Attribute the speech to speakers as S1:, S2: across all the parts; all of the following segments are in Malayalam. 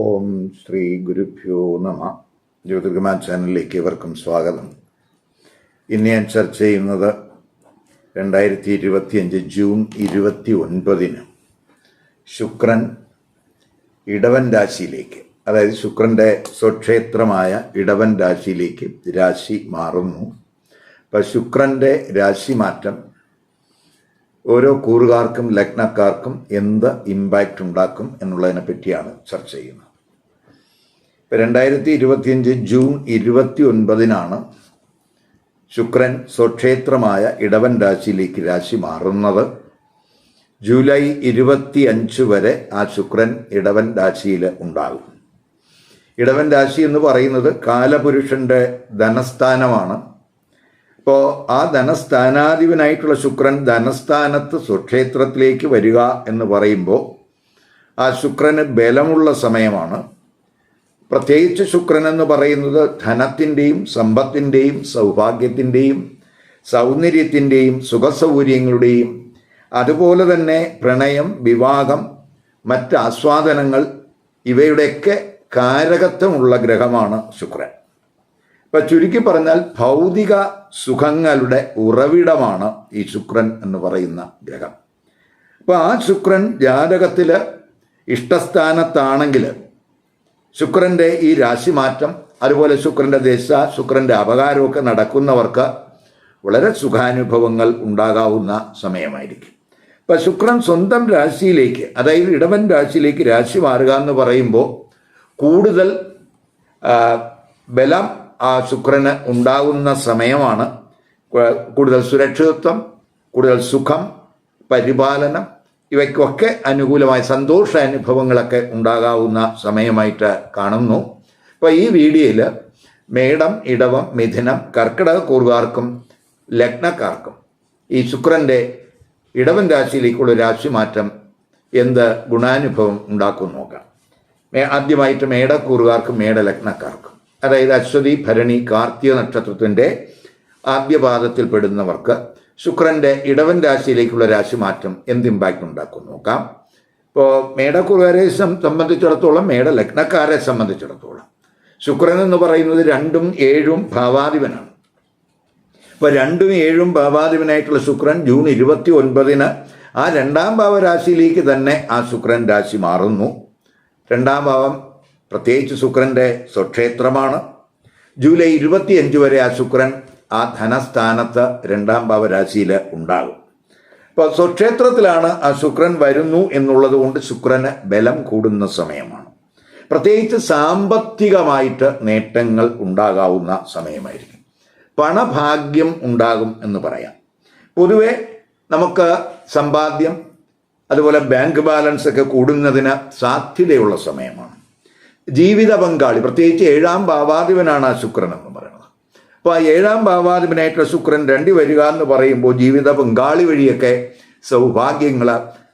S1: ഓം ശ്രീ ഗുരുഭ്യോ നമ. ജ്യോതിർഗമാൻ ചാനലിലേക്ക് ഇവർക്കും സ്വാഗതം. ഇന്ന് ഞാൻ ചർച്ച ചെയ്യുന്നത് 2025 ജൂൺ 29 ശുക്രൻ ഇടവൻ രാശിയിലേക്ക്, അതായത് ശുക്രൻ്റെ സ്വക്ഷേത്രമായ ഇടവൻ രാശിയിലേക്ക് രാശി മാറുന്നു. അപ്പം ശുക്രൻ്റെ രാശി മാറ്റം ഓരോ കൂറുകാർക്കും ലഗ്നക്കാർക്കും എന്ത് ഇമ്പാക്റ്റ് ഉണ്ടാക്കും എന്നുള്ളതിനെ പറ്റിയാണ് ചർച്ച ചെയ്യുന്നത്. ഇപ്പം 2025 ജൂൺ 29 ശുക്രൻ സ്വക്ഷേത്രമായ ഇടവൻ രാശിയിലേക്ക് രാശി മാറുന്നത്. ജൂലൈ 25 വരെ ആ ശുക്രൻ ഇടവൻ രാശിയിൽ ഉണ്ടാകും. ഇടവൻ രാശി എന്ന് പറയുന്നത് കാലപുരുഷന്റെ ധനസ്ഥാനമാണ്. അപ്പോൾ ആ ധനസ്ഥാനാധിപനായിട്ടുള്ള ശുക്രൻ ധനസ്ഥാനത്ത് സ്വക്ഷേത്രത്തിലേക്ക് വരിക എന്ന് പറയുമ്പോൾ ആ ശുക്രന് ബലമുള്ള സമയമാണ്. പ്രത്യേകിച്ച് ശുക്രൻ എന്ന് പറയുന്നത് ധനത്തിൻ്റെയും സമ്പത്തിൻ്റെയും സൗഭാഗ്യത്തിൻ്റെയും സൗന്ദര്യത്തിൻ്റെയും സുഖസൗകര്യങ്ങളുടെയും അതുപോലെ തന്നെ പ്രണയം, വിവാഹം, മറ്റ് ആസ്വാദനങ്ങൾ ഇവയുടെയൊക്കെ കാരകത്വമുള്ള ഗ്രഹമാണ് ശുക്രൻ. ഇപ്പം ചുരുക്കി പറഞ്ഞാൽ ഭൗതിക സുഖങ്ങളുടെ ഉറവിടമാണ് ഈ ശുക്രൻ എന്ന് പറയുന്ന ഗ്രഹം. അപ്പോൾ ആ ശുക്രൻ ജാതകത്തിൽ ഇഷ്ടസ്ഥാനത്താണെങ്കിൽ ശുക്രൻ്റെ ഈ രാശിമാറ്റം, അതുപോലെ ശുക്രൻ്റെ ദശ, ശുക്രൻ്റെ അപകാരമൊക്കെ നടക്കുന്നവർക്ക് വളരെ സുഖാനുഭവങ്ങൾ ഉണ്ടാകാവുന്ന സമയമായിരിക്കും. ഇപ്പം ശുക്രൻ സ്വന്തം രാശിയിലേക്ക്, അതായത് ഇടവൻ രാശിയിലേക്ക് രാശി മാറുക എന്ന് പറയുമ്പോൾ കൂടുതൽ ബലം ആ ശുക്രന് ഉണ്ടാകുന്ന സമയമാണ്. കൂടുതൽ സുരക്ഷിതത്വം, കൂടുതൽ സുഖം, പരിപാലനം, ഇവയ്ക്കൊക്കെ അനുകൂലമായ സന്തോഷാനുഭവങ്ങളൊക്കെ ഉണ്ടാകാവുന്ന സമയമായിട്ട് കാണുന്നു. അപ്പോൾ ഈ വീഡിയോയിൽ മേടം, ഇടവം, മിഥുനം, കർക്കിടക കൂറുകാർക്കും ലഗ്നക്കാർക്കും ഈ ശുക്രൻ്റെ ഇടവൻ രാശിയിലേക്കുള്ള രാശിമാറ്റം എന്ത് ഗുണാനുഭവം ഉണ്ടാക്കും നോക്കാം. ആദ്യമായിട്ട് മേടക്കൂറുകാർക്കും മേടലഗ്നക്കാർക്കും, അതായത് അശ്വതി, ഭരണി, കാർത്തിക നക്ഷത്രത്തിൻ്റെ ആദ്യപാദത്തിൽ പെടുന്നവർക്ക് ശുക്രൻ്റെ ഇടവൻ രാശിയിലേക്കുള്ള രാശിമാറ്റം എന്ത് ഇമ്പാക്റ്റ് ഉണ്ടാക്കും നോക്കാം. ഇപ്പോൾ മേടക്കൂറുകാരെ സംബന്ധിച്ചിടത്തോളം, മേടലഗ്നക്കാരെ സംബന്ധിച്ചിടത്തോളം ശുക്രൻ എന്ന് പറയുന്നത് 2ഉം 7ഉം ഭാവാധിപനാണ്. ഇപ്പോൾ 2ഉം 7ഉം ഭാവാധിപനായിട്ടുള്ള ശുക്രൻ ജൂൺ 29 ആ 2ാം ഭാവരാശിയിലേക്ക് തന്നെ ആ ശുക്രൻ രാശി മാറുന്നു. 2ാം ഭാവം പ്രത്യേകിച്ച് ശുക്രൻ്റെ സ്വക്ഷേത്രമാണ്. ജൂലൈ 25 വരെ ആ ശുക്രൻ ആ ധനസ്ഥാനത്ത് 2ാം ഭാവരാശിയിൽ ഉണ്ടാകും. അപ്പോൾ സ്വക്ഷേത്രത്തിലാണ് ആ ശുക്രൻ വരുന്നു എന്നുള്ളത് കൊണ്ട് ശുക്രന് ബലം കൂടുന്ന സമയമാണ്. പ്രത്യേകിച്ച് സാമ്പത്തികമായിട്ട് നേട്ടങ്ങൾ ഉണ്ടാകാവുന്ന സമയമായിരിക്കും. പണഭാഗ്യം ഉണ്ടാകും എന്ന് പറയാം. പൊതുവെ നമുക്ക് സമ്പാദ്യം, അതുപോലെ ബാങ്ക് ബാലൻസ് ഒക്കെ കൂടുന്നതിന് സാധ്യതയുള്ള സമയമാണ്. ജീവിത പങ്കാളി, പ്രത്യേകിച്ച് 7ാം ഭാവാധിപനാണ് ആ ശുക്രൻ എന്ന് പറയുന്നത്. അപ്പോൾ ആ 7ാം ഭാവാധിപനായിട്ടുള്ള ശുക്രൻ 2 വരിക എന്ന് പറയുമ്പോൾ ജീവിത പങ്കാളി വഴിയൊക്കെ സൗഭാഗ്യങ്ങൾ,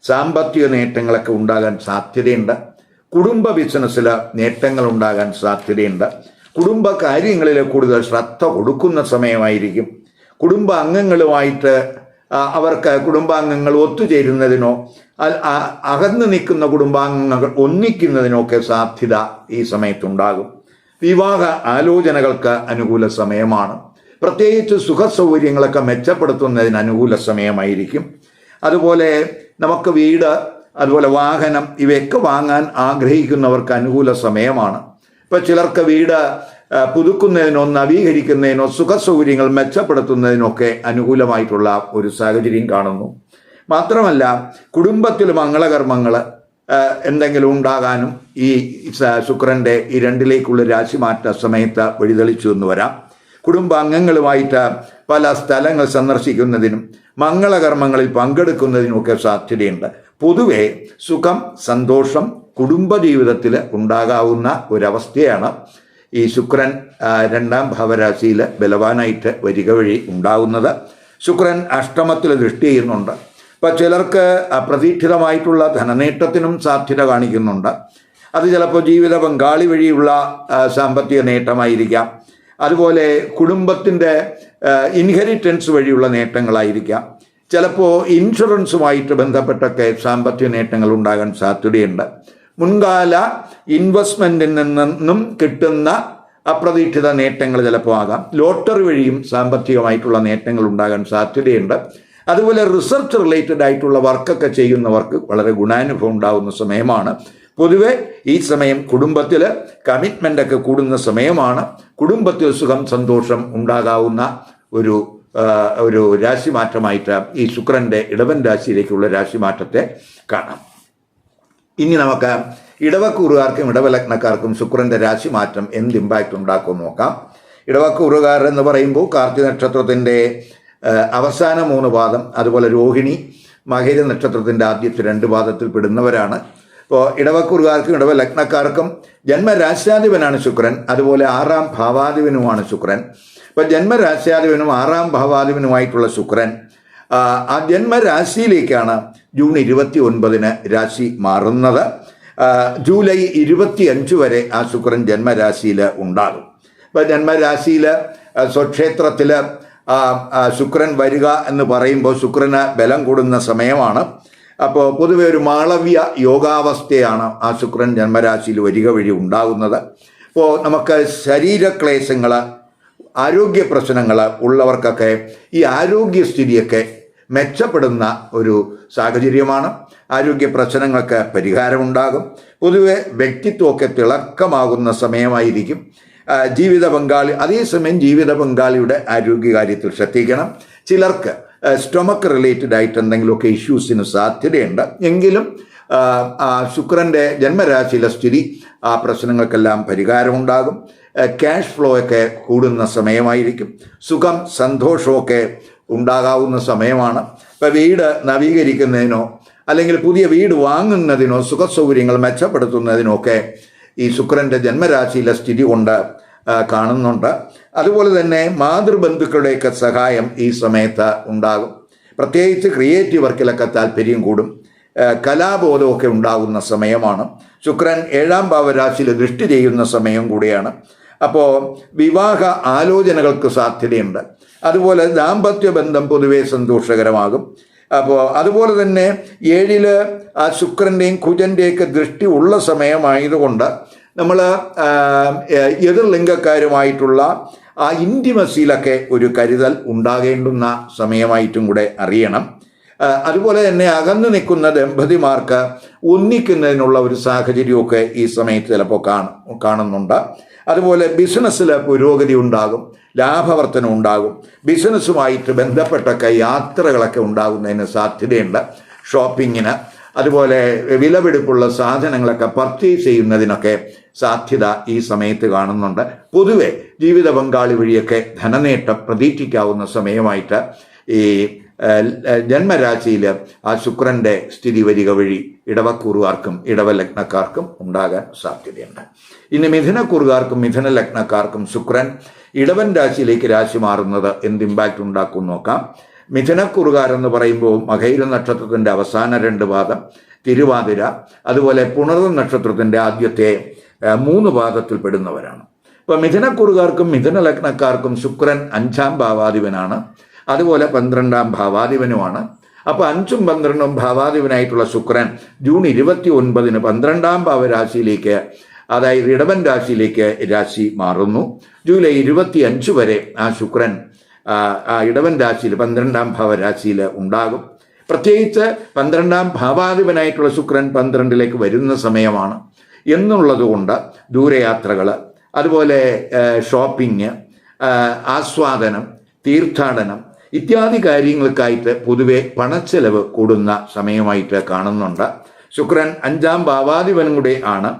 S1: സാമ്പത്തിക നേട്ടങ്ങളൊക്കെ ഉണ്ടാകാൻ സാധ്യതയുണ്ട്. കുടുംബ ബിസിനസ്സിൽ നേട്ടങ്ങൾ ഉണ്ടാകാൻ സാധ്യതയുണ്ട്. കുടുംബ കാര്യങ്ങളിൽ കൂടുതൽ ശ്രദ്ധ കൊടുക്കുന്ന സമയമായിരിക്കും. കുടുംബ അംഗങ്ങളുമായിട്ട് അവർക്ക് കുടുംബാംഗങ്ങൾ ഒത്തുചേരുന്നതിനോ അകന്നു നിൽക്കുന്ന കുടുംബാംഗങ്ങൾ ഒന്നിക്കുന്നതിനൊക്കെ സാധ്യത ഈ സമയത്തുണ്ടാകും. വിവാഹ ആലോചനകൾക്ക് അനുകൂല സമയമാണ്. പ്രത്യേകിച്ച് സുഖസൗകര്യങ്ങളൊക്കെ മെച്ചപ്പെടുത്തുന്നതിന് അനുകൂല സമയമായിരിക്കും. അതുപോലെ നമുക്ക് വീട്, അതുപോലെ വാഹനം ഇവയൊക്കെ വാങ്ങാൻ ആഗ്രഹിക്കുന്നവർക്ക് അനുകൂല സമയമാണ്. ഇപ്പോൾ ചിലർക്ക് വീട് പുതുക്കുന്നതിനോ നവീകരിക്കുന്നതിനോ സുഖസൗകര്യങ്ങൾ മെച്ചപ്പെടുത്തുന്നതിനൊക്കെ അനുകൂലമായിട്ടുള്ള ഒരു സാഹചര്യം കാണുന്നു. മാത്രമല്ല കുടുംബത്തിൽ മംഗളകർമ്മങ്ങൾ എന്തെങ്കിലും ഉണ്ടാകാനും ഈ ശുക്രൻ്റെ ഈ 2ലേക്കുള്ള രാശിമാറ്റ സമയത്ത് വഴിതെളിച്ചു എന്ന് വരാം. കുടുംബാംഗങ്ങളുമായിട്ട് പല സ്ഥലങ്ങൾ സന്ദർശിക്കുന്നതിനും മംഗളകർമ്മങ്ങളിൽ പങ്കെടുക്കുന്നതിനുമൊക്കെ സാധ്യതയുണ്ട്. പൊതുവെ സുഖം, സന്തോഷം കുടുംബജീവിതത്തിൽ ഉണ്ടാകാവുന്ന ഒരവസ്ഥയാണ് ഈ ശുക്രൻ 2ാം ഭാവരാശിയിൽ ബലവാനായിട്ട് വരിക വഴി ഉണ്ടാകുന്നത്. ശുക്രൻ അഷ്ടമത്തിൽ ദൃഷ്ടി ചെയ്യുന്നുണ്ട്. അപ്പോൾ ചിലർക്ക് അപ്രതീക്ഷിതമായിട്ടുള്ള ധനനേട്ടത്തിനും സാധ്യത കാണിക്കുന്നുണ്ട്. അത് ചിലപ്പോൾ ജീവിത പങ്കാളി വഴിയുള്ള സാമ്പത്തിക നേട്ടമായിരിക്കാം. അതുപോലെ കുടുംബത്തിൻ്റെ ഇൻഹെറിറ്റൻസ് വഴിയുള്ള നേട്ടങ്ങളായിരിക്കാം. ചിലപ്പോൾ ഇൻഷുറൻസുമായിട്ട് ബന്ധപ്പെട്ടൊക്കെ സാമ്പത്തിക നേട്ടങ്ങൾ ഉണ്ടാകാൻ സാധ്യതയുണ്ട്. മുൻകാല ഇൻവെസ്റ്റ്മെന്റിൽ നിന്നും കിട്ടുന്ന അപ്രതീക്ഷിത നേട്ടങ്ങൾ ചിലപ്പോൾ ആകാം. ലോട്ടറി വഴിയും സാമ്പത്തികമായിട്ടുള്ള നേട്ടങ്ങൾ ഉണ്ടാകാൻ സാധ്യതയുണ്ട്. അതുപോലെ റിസർച്ച് റിലേറ്റഡ് ആയിട്ടുള്ള വർക്കൊക്കെ ചെയ്യുന്നവർക്ക് വളരെ ഗുണാനുഭവം ഉണ്ടാകുന്ന സമയമാണ്. പൊതുവെ ഈ സമയം കുടുംബത്തിൽ കമ്മിറ്റ്മെൻ്റ് ഒക്കെ കൂടുന്ന സമയമാണ്. കുടുംബത്തിൽ സുഖം സന്തോഷം ഉണ്ടാകാവുന്ന ഒരു രാശിമാറ്റമായിട്ട് ഈ ശുക്രൻ്റെ ഇടവൻ രാശിയിലേക്കുള്ള രാശിമാറ്റത്തെ കാണാം. ഇനി നമുക്ക് ഇടവക്കൂറുകാർക്കും ഇടവലഗ്നക്കാർക്കും ശുക്രൻ്റെ രാശിമാറ്റം എന്ത് ഇമ്പാക്റ്റ് ഉണ്ടാക്കും നോക്കാം. ഇടവക്കൂറുകാർ എന്ന് പറയുമ്പോൾ കാർത്തിക നക്ഷത്രത്തിൻ്റെ അവസാന 3 പാദം, അതുപോലെ രോഹിണി മകര നക്ഷത്രത്തിൻ്റെ ആദ്യത്തെ 2 പാദത്തിൽ പെടുന്നവരാണ്. ഇപ്പോൾ ഇടവക്കൂറുകാർക്കും ഇടവലഗ്നക്കാർക്കും ജന്മരാശ്യാധിപനാണ് ശുക്രൻ, അതുപോലെ 6ാം ഭാവാധിപനുമാണ് ശുക്രൻ. ഇപ്പോൾ ജന്മരാശ്യാധിപനും 6ാം ഭാവാധിപനുമായിട്ടുള്ള ശുക്രൻ ആ ജന്മരാശിയിലേക്കാണ് ജൂൺ 29-ന് രാശി മാറുന്നത്. ജൂലൈ 25 വരെ ആ ശുക്രൻ ജന്മരാശിയിൽ ഉണ്ടാകും. ഇപ്പോൾ ജന്മരാശിയിൽ സ്വക്ഷേത്രത്തിൽ ശുക്രൻ വരിക എന്ന് പറയുമ്പോൾ ശുക്രന് ബലം കൂടുന്ന സമയമാണ്. അപ്പോൾ പൊതുവെ ഒരു മാളവ്യ യോഗാവസ്ഥയാണ് ആ ശുക്രൻ ജന്മരാശിയിൽ വരിക വഴി ഉണ്ടാകുന്നത്. അപ്പോൾ നമുക്ക് ശരീരക്ലേശങ്ങൾ, ആരോഗ്യ പ്രശ്നങ്ങൾ ഉള്ളവർക്കൊക്കെ ഈ ആരോഗ്യസ്ഥിതിയൊക്കെ മെച്ചപ്പെടുന്ന ഒരു സാഹചര്യമാണ്. ആരോഗ്യ പ്രശ്നങ്ങൾക്ക് പരിഹാരമുണ്ടാകും. പൊതുവെ വ്യക്തിത്വമൊക്കെ തിളക്കമാകുന്ന സമയമായിരിക്കും. ജീവിത പങ്കാളി, അതേസമയം ജീവിത പങ്കാളിയുടെ ആരോഗ്യകാര്യത്തിൽ ശ്രദ്ധിക്കണം. ചിലർക്ക് സ്റ്റൊമക്ക് റിലേറ്റഡ് ആയിട്ട് എന്തെങ്കിലുമൊക്കെ ഇഷ്യൂസിന് സാധ്യതയുണ്ട്. എങ്കിലും ശുക്രൻ്റെ ജന്മരാശിയിലെ സ്ഥിതി ആ പ്രശ്നങ്ങൾക്കെല്ലാം പരിഹാരമുണ്ടാകും. ക്യാഷ് ഫ്ലോ ഒക്കെ കൂടുന്ന സമയമായിരിക്കും. സുഖം സന്തോഷമൊക്കെ ഉണ്ടാകാവുന്ന സമയമാണ്. ഇപ്പോൾ വീട് നവീകരിക്കുന്നതിനോ അല്ലെങ്കിൽ പുതിയ വീട് വാങ്ങുന്നതിനോ സുഖസൗകര്യങ്ങൾ മെച്ചപ്പെടുത്തുന്നതിനോ ഒക്കെ ഈ ശുക്രൻ്റെ ജന്മരാശിയിലെ സ്ഥിതി കൊണ്ട് കാണുന്നുണ്ട്. അതുപോലെ തന്നെ മാതൃബന്ധുക്കളുടെയൊക്കെ സഹായം ഈ സമയത്ത് ഉണ്ടാകും. പ്രത്യേകിച്ച് ക്രിയേറ്റീവ് വർക്കിലൊക്കെ താല്പര്യം കൂടും. കലാബോധമൊക്കെ ഉണ്ടാകുന്ന സമയമാണ്. ശുക്രൻ 7ാം ഭാവരാശിയിൽ ദൃഷ്ടി ചെയ്യുന്ന സമയം കൂടിയാണ്. അപ്പോൾ വിവാഹ ആലോചനകൾക്ക് സാധ്യതയുണ്ട്. അതുപോലെ ദാമ്പത്യ ബന്ധം പൊതുവെ സന്തോഷകരമാകും. അപ്പോൾ അതുപോലെ തന്നെ 7ൽ ആ ശുക്രൻ്റെയും കുജൻ്റെയൊക്കെ ദൃഷ്ടി ഉള്ള സമയമായതുകൊണ്ട് നമ്മൾ എതിർലിംഗക്കാരുമായിട്ടുള്ള ആ ഇൻറ്റിമസിയിലൊക്കെ ഒരു കരുതൽ ഉണ്ടാകേണ്ടുന്ന സമയമായിട്ടും കൂടെ അറിയണം. അതുപോലെ തന്നെ അകന്നു നിൽക്കുന്ന ദമ്പതിമാർക്ക് ഒന്നിക്കുന്നതിനുള്ള ഒരു സാഹചര്യമൊക്കെ ഈ സമയത്ത് ചിലപ്പോൾ കാണുന്നുണ്ട്. അതുപോലെ ബിസിനസ്സിൽ പുരോഗതി ഉണ്ടാകും, ലാഭവർധനം ഉണ്ടാകും. ബിസിനസ്സുമായിട്ട് ബന്ധപ്പെട്ടൊക്കെ യാത്രകളൊക്കെ ഉണ്ടാകുന്നതിന് സാധ്യതയുണ്ട്. ഷോപ്പിങ്ങിന്, അതുപോലെ വിലപിടിപ്പുള്ള സാധനങ്ങളൊക്കെ പർച്ചേസ് ചെയ്യുന്നതിനൊക്കെ സാധ്യത ഈ സമയത്ത് കാണുന്നുണ്ട്. പൊതുവെ ജീവിത പങ്കാളി വഴിയൊക്കെ ധനനേട്ടം പ്രതീക്ഷിക്കാവുന്ന സമയമായിട്ട് ഈ ജന്മരാശിയിൽ ആ ശുക്രൻ്റെ സ്ഥിതി വരിക വഴി ഇടവക്കൂറുകാർക്കും ഇടവലഗ്നക്കാർക്കും ഉണ്ടാകാൻ സാധ്യതയുണ്ട്. ഇനി മിഥുനക്കൂറുകാർക്കും മിഥുനലഗ്നക്കാർക്കും ശുക്രൻ ഇടവൻ രാശിയിലേക്ക് രാശി മാറുന്നത് എന്ത് ഇമ്പാക്റ്റ് ഉണ്ടാക്കും നോക്കാം. മിഥുനക്കൂറുകാരെന്ന് പറയുമ്പോൾ മകയിര നക്ഷത്രത്തിൻ്റെ അവസാന 2 പാദം, തിരുവാതിര, അതുപോലെ പുണർന്ന നക്ഷത്രത്തിൻ്റെ ആദ്യത്തെ 3 പാദത്തിൽ പെടുന്നവരാണ്. ഇപ്പോൾ മിഥുനക്കൂറുകാർക്കും മിഥുനലഗ്നക്കാർക്കും ശുക്രൻ 5ാം ഭാവാധിപനാണ്, അതുപോലെ 12ാം ഭാവാധിപനുമാണ്. അപ്പോൾ 5ഉം 12ഉം ഭാവാധിപനായിട്ടുള്ള ശുക്രൻ ജൂൺ 29-ന് 12ാം ഭാവരാശിയിലേക്ക്, അതായത് ഇടവൻ രാശിയിലേക്ക് രാശി മാറുന്നു. ജൂലൈ 25 വരെ ആ ശുക്രൻ ആ ഇടവൻ രാശിയിൽ 12ാം ഭാവരാശിയിൽ ഉണ്ടാകും. പ്രത്യേകിച്ച് 12ാം ഭാവാധിപനായിട്ടുള്ള ശുക്രൻ 12ലേക്ക് വരുന്ന സമയമാണ് എന്നുള്ളതുകൊണ്ട് ദൂരയാത്രകൾ, അതുപോലെ ഷോപ്പിംഗ്, ആസ്വാദനം, തീർത്ഥാടനം ഇത്യാദി കാര്യങ്ങൾക്കായിട്ട് പൊതുവെ പണച്ചെലവ് കൂടുന്ന സമയമായിട്ട് കാണുന്നുണ്ട്. ശുക്രൻ 5ാം ഭാവാധിപനും കൂടെ ആണ്.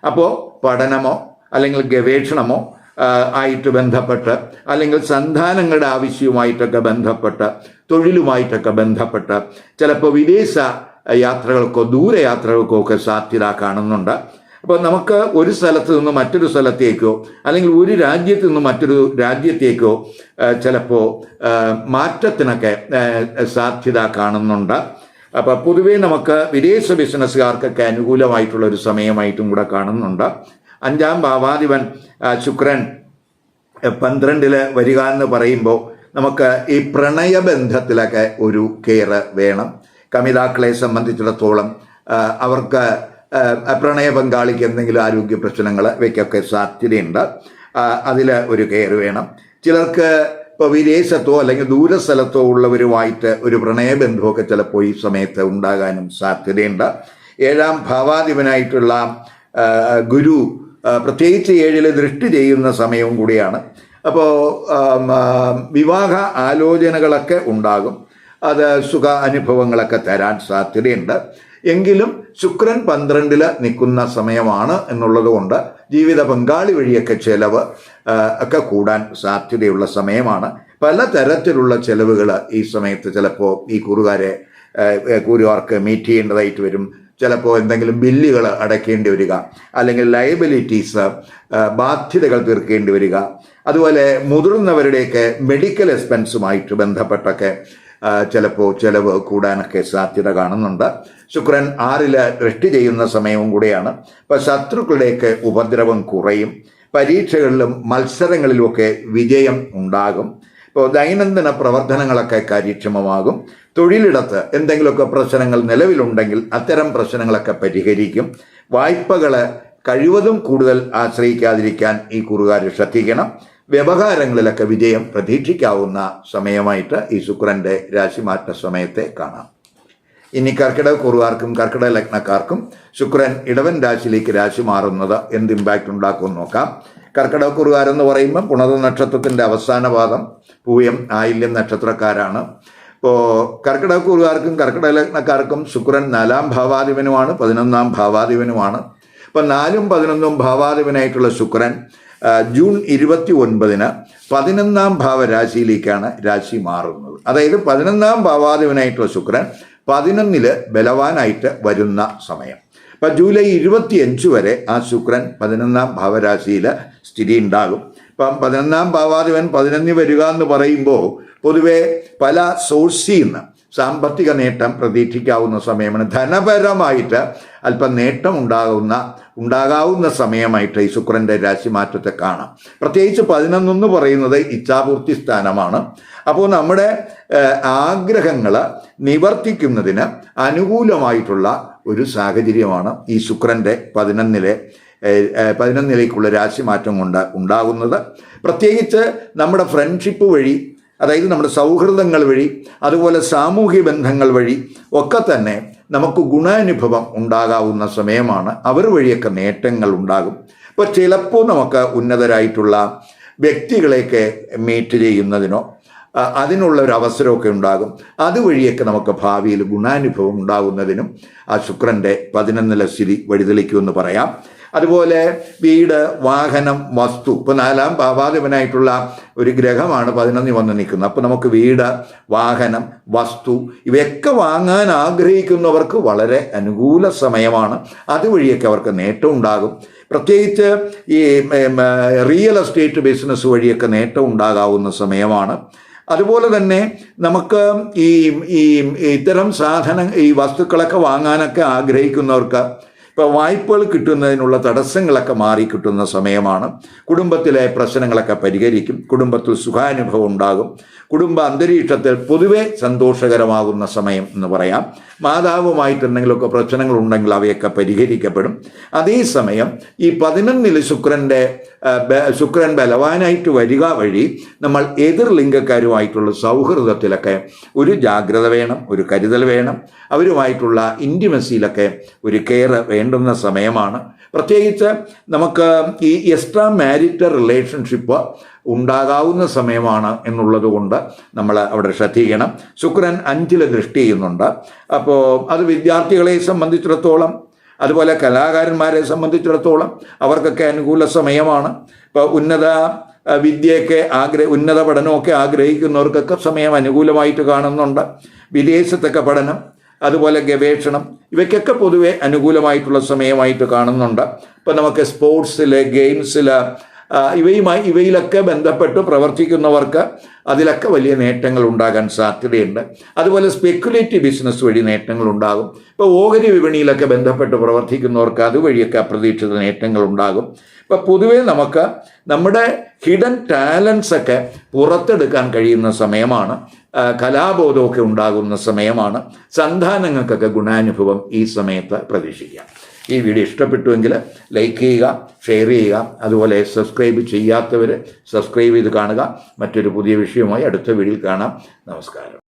S1: അപ്പോൾ പഠനമോ അല്ലെങ്കിൽ ഗവേഷണമോ ആയിട്ട് ബന്ധപ്പെട്ട്, അല്ലെങ്കിൽ സന്താനങ്ങളുടെ ആവശ്യവുമായിട്ടൊക്കെ ബന്ധപ്പെട്ട്, തൊഴിലുമായിട്ടൊക്കെ ബന്ധപ്പെട്ട് ചിലപ്പോൾ വിദേശ യാത്രകൾക്കോ ദൂരയാത്രകൾക്കോ ഒക്കെ സാധ്യത കാണുന്നുണ്ട്. അപ്പോൾ നമുക്ക് ഒരു സ്ഥലത്ത് നിന്ന് മറ്റൊരു സ്ഥലത്തേക്കോ അല്ലെങ്കിൽ ഒരു രാജ്യത്ത് നിന്ന് മറ്റൊരു രാജ്യത്തേക്കോ ചിലപ്പോൾ മാറ്റത്തിനൊക്കെ സാധ്യത കാണുന്നുണ്ട്. അപ്പോൾ പൊതുവേ നമുക്ക് വിദേശ ബിസിനസ്സുകാർക്കൊക്കെ അനുകൂലമായിട്ടുള്ള ഒരു സമയമായിട്ടും കൂടെ കാണുന്നുണ്ട്. 5ാം ഭാവാധിപൻ ശുക്രൻ 12ൽ വരിക എന്ന് പറയുമ്പോൾ നമുക്ക് ഈ പ്രണയബന്ധത്തിലൊക്കെ ഒരു കെയർ വേണം. കമിതാക്കളെ സംബന്ധിച്ചിടത്തോളം അവർക്ക് പ്രണയ പങ്കാളിക്ക് എന്തെങ്കിലും ആരോഗ്യ പ്രശ്നങ്ങൾ ഇവയ്ക്കൊക്കെ സാധ്യതയുണ്ട്. അതിൽ ഒരു കെയർ വേണം. ചിലർക്ക് ഇപ്പോൾ വിദേശത്തോ അല്ലെങ്കിൽ ദൂരസ്ഥലത്തോ ഉള്ളവരുമായിട്ട് ഒരു പ്രണയബന്ധമൊക്കെ ചിലപ്പോൾ ഈ സമയത്ത് ഉണ്ടാകാനും സാധ്യതയുണ്ട്. 7ാം ഭാവാധിപനായിട്ടുള്ള ഗുരു പ്രത്യേകിച്ച് 7ൽ ദൃഷ്ടി ചെയ്യുന്ന സമയവും കൂടിയാണ്. അപ്പോൾ വിവാഹ ആലോചനകളൊക്കെ ഉണ്ടാകും. അത് സുഖ അനുഭവങ്ങളൊക്കെ തരാൻ സാധ്യതയുണ്ട്. എങ്കിലും ശുക്രൻ 12ൽ നിൽക്കുന്ന സമയമാണ് എന്നുള്ളത് കൊണ്ട് ജീവിത പങ്കാളി വഴിയൊക്കെ ചെലവ് ഒക്കെ കൂടാൻ സാധ്യതയുള്ള സമയമാണ്. പലതരത്തിലുള്ള ചെലവുകൾ ഈ സമയത്ത് ചിലപ്പോൾ ഈ കൂറുകാർക്ക് മീറ്റ് ചെയ്യേണ്ടതായിട്ട് വരും. ചിലപ്പോൾ എന്തെങ്കിലും ബില്ലുകൾ അടയ്ക്കേണ്ടി വരിക, അല്ലെങ്കിൽ ലയബിലിറ്റീസ് ബാധ്യതകൾ തീർക്കേണ്ടി വരിക. അതുപോലെ മുതിർന്നവരുടെയൊക്കെ മെഡിക്കൽ എക്സ്പെൻസുമായിട്ട് ബന്ധപ്പെട്ടൊക്കെ ചിലപ്പോൾ ചെലവ് കൂടാനൊക്കെ സാധ്യത കാണുന്നുണ്ട്. ശുക്രൻ 6ൽ ദൃഷ്ടി ചെയ്യുന്ന സമയവും കൂടെയാണ്. അപ്പോൾ ശത്രുക്കളുടെയൊക്കെ ഉപദ്രവം കുറയും. പരീക്ഷകളിലും മത്സരങ്ങളിലുമൊക്കെ വിജയം ഉണ്ടാകും. ഇപ്പോൾ ദൈനംദിന പ്രവർത്തനങ്ങളൊക്കെ കാര്യക്ഷമമാകും. തൊഴിലിടത്ത് എന്തെങ്കിലുമൊക്കെ പ്രശ്നങ്ങൾ നിലവിലുണ്ടെങ്കിൽ അത്തരം പ്രശ്നങ്ങളൊക്കെ പരിഹരിക്കും. വായ്പകൾ കഴിവതും കൂടുതൽ ആശ്രയിക്കാതിരിക്കാൻ ഈ കൂറുകാർ ശ്രദ്ധിക്കണം. വ്യവഹാരങ്ങളിലൊക്കെ വിജയം പ്രതീക്ഷിക്കാവുന്ന സമയമായിട്ട് ഈ ശുക്രൻ്റെ രാശിമാറ്റ സമയത്തെ കാണാം. ഇനി കർക്കിടക കൂറുകാർക്കും കർക്കിടക ലഗ്നക്കാർക്കും ശുക്രൻ ഇടവൻ രാശിയിലേക്ക് രാശി മാറുന്നത് എന്ത് ഇമ്പാക്റ്റ് ഉണ്ടാക്കുമെന്ന് നോക്കാം. കർക്കിടക കൂറുകാരെന്ന് പറയുമ്പോൾ പുണർന്ന നക്ഷത്രത്തിൻ്റെ അവസാന പാദം, പൂയം, ആയില്യം നക്ഷത്രക്കാരാണ്. ഇപ്പോൾ കർക്കിടക കൂറുകാർക്കും കർക്കിടക ലഗ്നക്കാർക്കും ശുക്രൻ 4ാം ഭാവാധിപനുമാണ്, 11ാം ഭാവാധിപനുമാണ്. അപ്പം 4ഉം 11ഉം ഭാവാധിപനായിട്ടുള്ള ശുക്രൻ ജൂൺ 29-ന് 11ാം ഭാവരാശിയിലേക്കാണ് രാശി മാറുന്നത്. അതായത് 11ാം ഭാവാധിപനായിട്ടുള്ള ശുക്രൻ 11ൽ ബലവാനായിട്ട് വരുന്ന സമയം. അപ്പം ജൂലൈ 25 വരെ ആ ശുക്രൻ 11ാം ഭാവരാശിയിൽ സ്ഥിതി ഉണ്ടാകും. ഇപ്പം 11ാം ഭാവാധിപൻ 11 വരിക എന്ന് പറയുമ്പോൾ പൊതുവെ പല സോഴ്സിൽ നിന്ന് സാമ്പത്തിക നേട്ടം പ്രതീക്ഷിക്കാവുന്ന സമയമാണ്. ധനപരമായിട്ട് അല്പം നേട്ടം ഉണ്ടാകാവുന്ന സമയമായിട്ട് ഈ ശുക്രൻ്റെ രാശിമാറ്റത്തെ കാണാം. പ്രത്യേകിച്ച് 11 എന്ന് പറയുന്നത് ഇച്ഛാപൂർത്തി സ്ഥാനമാണ്. അപ്പോൾ നമ്മുടെ ആഗ്രഹങ്ങൾ നിവർത്തിക്കുന്നതിന് അനുകൂലമായിട്ടുള്ള ഒരു സാഹചര്യമാണ് ഈ ശുക്രൻ്റെ 11ലേക്കുള്ള രാശിമാറ്റം കൊണ്ട് ഉണ്ടാകുന്നത്. പ്രത്യേകിച്ച് നമ്മുടെ ഫ്രണ്ട്ഷിപ്പ് വഴി, അതായത് നമ്മുടെ സൗഹൃദങ്ങൾ വഴി, അതുപോലെ സാമൂഹ്യ ബന്ധങ്ങൾ വഴി ഒക്കെ തന്നെ നമുക്ക് ഗുണാനുഭവം ഉണ്ടാകാവുന്ന സമയമാണ്. അവർ വഴിയൊക്കെ നേട്ടങ്ങൾ ഉണ്ടാകും. ഇപ്പോൾ ചിലപ്പോൾ നമുക്ക് ഉന്നതരായിട്ടുള്ള വ്യക്തികളെയൊക്കെ മീറ്റ് ചെയ്യുന്നതിനോ അതിനുള്ള ഒരു അവസരമൊക്കെ ഉണ്ടാകും. അതുവഴിയൊക്കെ നമുക്ക് ഭാവിയിൽ ഗുണാനുഭവം ഉണ്ടാകുന്നതിനും ആ ശുക്രൻ്റെ 11ലെ സ്ഥിതി വഴിതെളിക്കുമെന്ന് പറയാം. അതുപോലെ വീട്, വാഹനം, വസ്തു, ഇപ്പോൾ 4ാം ഭാവാധിപനായിട്ടുള്ള ഒരു ഗ്രഹമാണ് 11 വന്ന് നിൽക്കുന്നത്. അപ്പോൾ നമുക്ക് വീട്, വാഹനം, വസ്തു ഇവയൊക്കെ വാങ്ങാൻ ആഗ്രഹിക്കുന്നവർക്ക് വളരെ അനുകൂല സമയമാണ്. അതുവഴിയൊക്കെ അവർക്ക് നേട്ടം ഉണ്ടാകും. പ്രത്യേകിച്ച് ഈ റിയൽ എസ്റ്റേറ്റ് ബിസിനസ് വഴിയൊക്കെ നേട്ടം ഉണ്ടാകാവുന്ന സമയമാണ്. അതുപോലെ തന്നെ നമുക്ക് ഇത്തരം ഈ വസ്തുക്കളൊക്കെ വാങ്ങാനൊക്കെ ആഗ്രഹിക്കുന്നവർക്ക് ഇപ്പോൾ വായ്പകൾ കിട്ടുന്നതിനുള്ള തടസ്സങ്ങളൊക്കെ മാറിക്കിട്ടുന്ന സമയമാണ്. കുടുംബത്തിലെ പ്രശ്നങ്ങളൊക്കെ പരിഹരിക്കും. കുടുംബത്തിൽ സുഖാനുഭവം ഉണ്ടാകും. കുടുംബ അന്തരീക്ഷത്തിൽ പൊതുവെ സന്തോഷകരമാകുന്ന സമയം എന്ന് പറയാം. മാതാവുമായിട്ട് എന്തെങ്കിലുമൊക്കെ പ്രശ്നങ്ങളുണ്ടെങ്കിൽ അവയൊക്കെ പരിഹരിക്കപ്പെടും. അതേസമയം ഈ 11ൽ ശുക്രൻ ബലവാനായിട്ട് വരിക വഴി നമ്മൾ എതിർ ലിംഗക്കാരുമായിട്ടുള്ള സൗഹൃദത്തിലൊക്കെ ഒരു ജാഗ്രത വേണം, ഒരു കരുതൽ വേണം. അവരുമായിട്ടുള്ള ഇൻറ്റിമസിയിലൊക്കെ ഒരു കെയർ വേണ്ടുന്ന സമയമാണ്. പ്രത്യേകിച്ച് നമുക്ക് ഈ എക്സ്ട്രാ മാരിറ്റൽ റിലേഷൻഷിപ്പ് ഉണ്ടാകാവുന്ന സമയമാണ് എന്നുള്ളത് കൊണ്ട് നമ്മൾ അവിടെ ശ്രദ്ധിക്കണം. ശുക്രൻ 5ൽ ദൃഷ്ടി ചെയ്യുന്നുണ്ട്. അപ്പോൾ അത് വിദ്യാർത്ഥികളെ സംബന്ധിച്ചിടത്തോളം, അതുപോലെ കലാകാരന്മാരെ സംബന്ധിച്ചിടത്തോളം അവർക്കൊക്കെ അനുകൂല സമയമാണ്. ഇപ്പോൾ ഉന്നത പഠനമൊക്കെ ആഗ്രഹിക്കുന്നവർക്കൊക്കെ സമയം അനുകൂലമായിട്ട് കാണുന്നുണ്ട്. വിദേശത്തൊക്കെ പഠനം, അതുപോലെ ഗവേഷണം ഇവയ്ക്കൊക്കെ പൊതുവെ അനുകൂലമായിട്ടുള്ള സമയമായിട്ട് കാണുന്നുണ്ട്. ഇപ്പം നമുക്ക് സ്പോർട്സിൽ, ഗെയിംസിൽ ഇവയിലൊക്കെ ബന്ധപ്പെട്ട് പ്രവർത്തിക്കുന്നവർക്ക് അതിലൊക്കെ വലിയ നേട്ടങ്ങൾ ഉണ്ടാകാൻ സാധ്യതയുണ്ട്. അതുപോലെ സ്പെക്കുലേറ്റീവ് ബിസിനസ് വഴി നേട്ടങ്ങൾ ഉണ്ടാകും. ഇപ്പോൾ ഓഹരി വിപണിയിലൊക്കെ ബന്ധപ്പെട്ട് പ്രവർത്തിക്കുന്നവർക്ക് അതുവഴിയൊക്കെ അപ്രതീക്ഷിത നേട്ടങ്ങൾ ഉണ്ടാകും. ഇപ്പോൾ പൊതുവേ നമുക്ക് നമ്മുടെ ഹിഡൻ ടാലൻസ് ഒക്കെ പുറത്തെടുക്കാൻ കഴിയുന്ന സമയമാണ്. കലാബോധമൊക്കെ ഉണ്ടാകുന്ന സമയമാണ്. സന്താനങ്ങൾക്കൊക്കെ ഗുണാനുഭവം ഈ സമയത്ത് പ്രതീക്ഷിക്കാം. ഈ വീഡിയോ ഇഷ്ടപ്പെട്ടുവെങ്കിൽ ലൈക്ക് ചെയ്യുക, ഷെയർ ചെയ്യുക. അതുപോലെ സബ്സ്ക്രൈബ് ചെയ്യാത്തവർ സബ്സ്ക്രൈബ് ചെയ്ത് കാണുക. മറ്റൊരു പുതിയ വിഷയവുമായി അടുത്ത വീഡിയോയിൽ കാണാം. നമസ്കാരം.